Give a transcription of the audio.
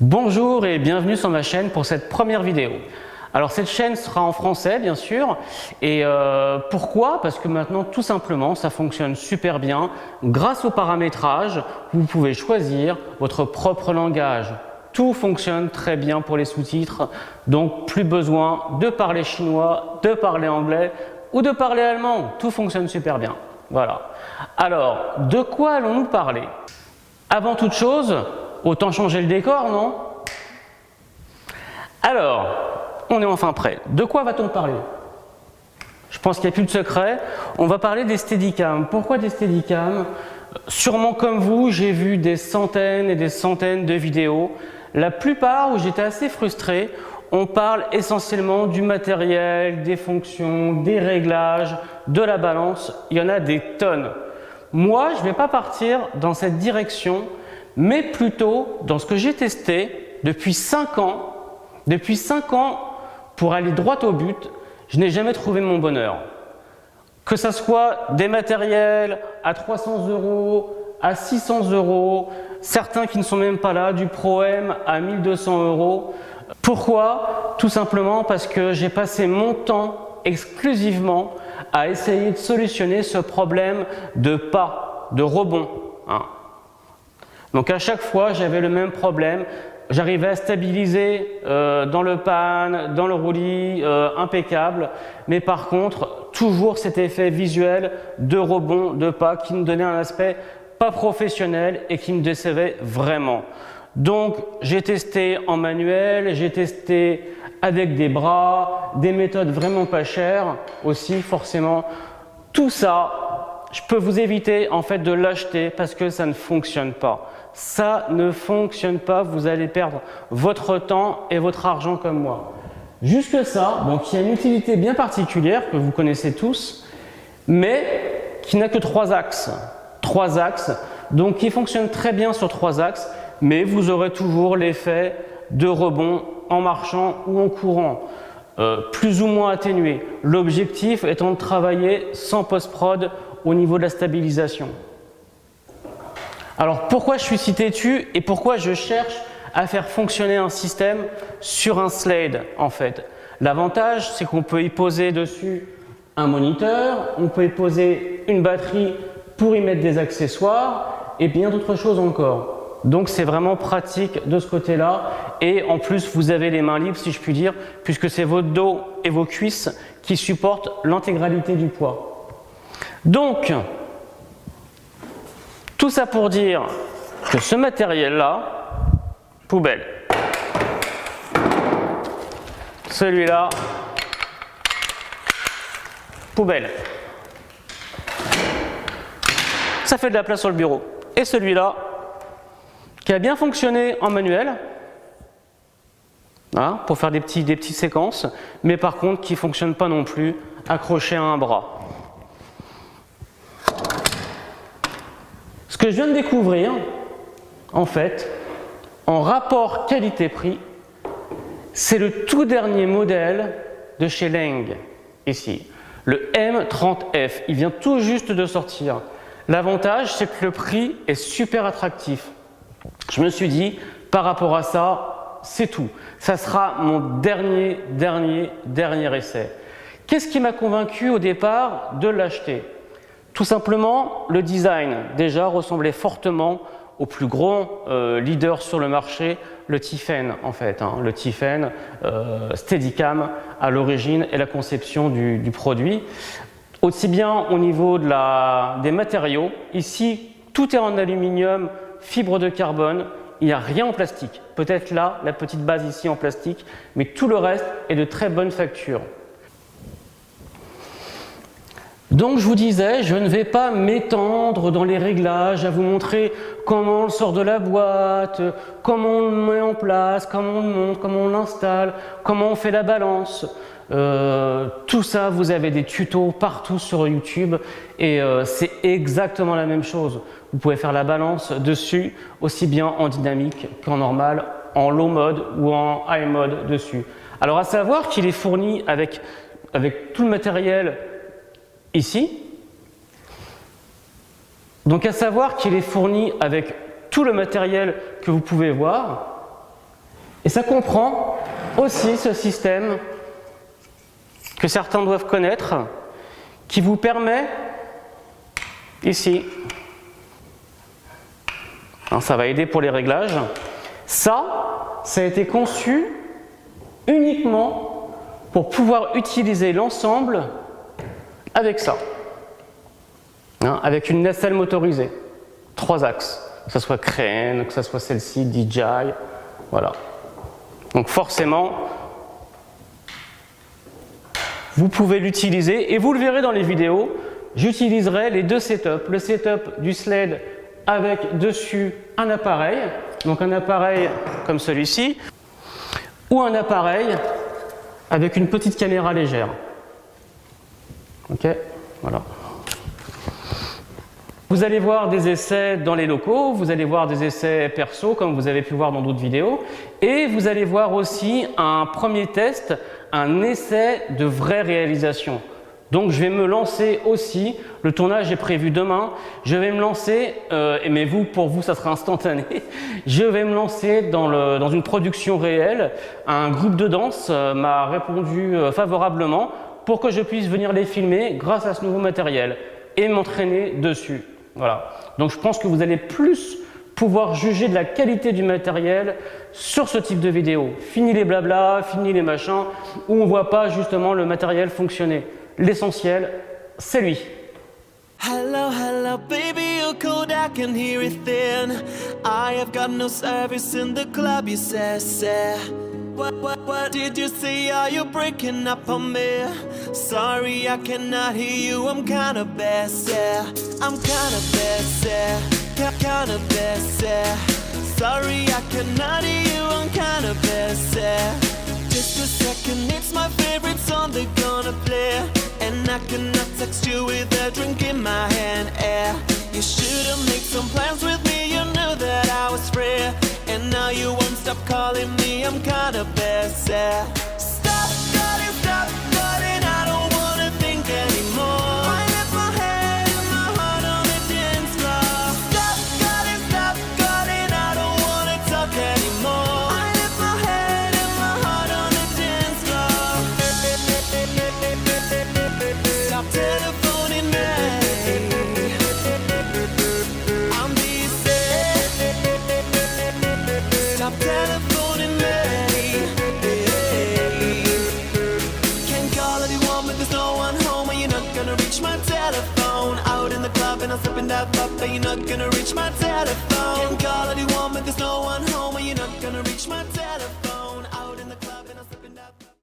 Bonjour et bienvenue sur ma chaîne pour cette première vidéo. Alors cette chaîne sera en français bien sûr et pourquoi? Parce que maintenant tout simplement ça fonctionne super bien. Grâce au paramétrage, vous pouvez choisir votre propre langage. Tout fonctionne très bien pour les sous-titres, donc plus besoin de parler chinois, de parler anglais ou de parler allemand. Tout fonctionne super bien. Voilà. Alors, de quoi allons-nous parler? Avant toute chose, autant changer le décor, non? Alors, on est enfin prêt. De quoi va-t-on parler? Je pense qu'il n'y a plus de secret. On va parler des Steadicam. Pourquoi des Steadicam? Sûrement comme vous, j'ai vu des centaines et des centaines de vidéos. La plupart où j'étais assez frustré, on parle essentiellement du matériel, des fonctions, des réglages, de la balance. Il y en a des tonnes. Moi, je ne vais pas partir dans cette direction, mais plutôt dans ce que j'ai testé depuis 5 ans. Depuis 5 ans, pour aller droit au but, je n'ai jamais trouvé mon bonheur. Que ce soit des matériels à 300 €, à 600 €, certains qui ne sont même pas là, du Pro-M à 1200 €. Pourquoi? Tout simplement parce que j'ai passé mon temps exclusivement à essayer de solutionner ce problème de pas, de rebond. Donc à chaque fois, j'avais le même problème. J'arrivais à stabiliser dans le pan, dans le roulis, impeccable. Mais par contre, toujours cet effet visuel de rebond, de pas, qui me donnait un aspect pas professionnel et qui me décevait vraiment. Donc j'ai testé en manuel, j'ai testé avec des bras, des méthodes vraiment pas chères aussi forcément. Tout ça, je peux vous éviter en fait de l'acheter parce que ça ne fonctionne pas. Ça ne fonctionne pas, vous allez perdre votre temps et votre argent comme moi. Jusque ça, donc il y a une utilité bien particulière que vous connaissez tous, mais qui n'a que 3 axes. 3 axes, donc qui fonctionne très bien sur 3 axes, mais vous aurez toujours l'effet de rebond en marchant ou en courant, plus ou moins atténué. L'objectif étant de travailler sans post-prod au niveau de la stabilisation. Alors pourquoi je suis si têtu et pourquoi je cherche à faire fonctionner un système sur un Slade en fait? L'avantage, c'est qu'on peut y poser dessus un moniteur, on peut y poser une batterie pour y mettre des accessoires et bien d'autres choses encore. Donc c'est vraiment pratique de ce côté-là et en plus vous avez les mains libres si je puis dire puisque c'est votre dos et vos cuisses qui supportent l'intégralité du poids. Donc tout ça pour dire que ce matériel-là, poubelle. Celui-là, poubelle. Ça fait de la place sur le bureau. Et celui-là, qui a bien fonctionné en manuel, hein, pour faire des petites séquences, mais par contre qui ne fonctionne pas non plus accroché à un bras. Ce que je viens de découvrir, en fait, en rapport qualité-prix, c'est le tout dernier modèle de chez Leng, ici, le M30F. Il vient tout juste de sortir. L'avantage, c'est que le prix est super attractif. Je me suis dit, par rapport à ça, c'est tout. Ça sera mon dernier essai. Qu'est-ce qui m'a convaincu au départ de l'acheter? Tout simplement, le design déjà ressemblait fortement au plus grand leader sur le marché, le Tiffen en fait. Le Tiffen Steadicam à l'origine et la conception du produit. Aussi bien au niveau des matériaux, ici tout est en aluminium, fibre de carbone, il n'y a rien en plastique. Peut-être là, la petite base ici en plastique, mais tout le reste est de très bonne facture. Donc je vous disais, je ne vais pas m'étendre dans les réglages, à vous montrer comment on le sort de la boîte, comment on le met en place, comment on le monte, comment on l'installe, comment on fait la balance. Tout ça, vous avez des tutos partout sur YouTube et c'est exactement la même chose. Vous pouvez faire la balance dessus, aussi bien en dynamique qu'en normal, en low mode ou en high mode dessus. Alors à savoir qu'il est fourni avec tout le matériel ici. Donc à savoir qu'il est fourni avec tout le matériel que vous pouvez voir. Et ça comprend aussi ce système que certains doivent connaître, qui vous permet, ici, hein, ça va aider pour les réglages, ça a été conçu uniquement pour pouvoir utiliser l'ensemble avec ça, hein, avec une nacelle motorisée, 3 axes, que ce soit Crane, que ce soit celle-ci, DJI, voilà. Donc forcément, vous pouvez l'utiliser et vous le verrez dans les vidéos, j'utiliserai les deux setups. Le setup du sled avec dessus un appareil, donc un appareil comme celui-ci, ou un appareil avec une petite caméra légère. Ok, voilà. Vous allez voir des essais dans les locaux, vous allez voir des essais perso comme vous avez pu voir dans d'autres vidéos, et vous allez voir aussi un premier test, un essai de vraie réalisation. Donc je vais me lancer aussi, le tournage est prévu demain, je vais me lancer, mais pour vous ça sera instantané, je vais me lancer dans une production réelle. Un groupe de danse m'a répondu favorablement pour que je puisse venir les filmer grâce à ce nouveau matériel et m'entraîner dessus. Voilà. Donc je pense que vous allez plus pouvoir juger de la qualité du matériel sur ce type de vidéo. Fini les blabla, fini les machins, où on ne voit pas justement le matériel fonctionner. L'essentiel, c'est lui. Hello, hello, baby, you're cold, I can hear it thin. I have got no service in the club, you say. What did you say? Are you breaking up on me? Sorry, I cannot hear you, I'm kinda best, yeah. I'm kinda best, yeah. Kinda best, yeah. Sorry, I cannot hear you, I'm kinda best, yeah. Just a second, it's my favorite song they're gonna play. And I cannot text you with a drink in my hand, yeah. You should've made some plans with me, you knew that I was free. And now you won't stop calling me, I'm kinda best, yeah. Stop calling, I don't wanna think anymore. I left my head and my heart on the dance floor. Stop calling, I don't wanna talk anymore. I left my head and my heart on the dance floor. Stop telephoning me, I'm busy. Stop telephoning me. Can't call anyone but there's no one home, and you're not gonna reach my telephone. Out in the club and I'm sipping that pop, but you're not gonna reach my telephone. Can't call anyone but there's no one home, and you're not gonna reach my telephone.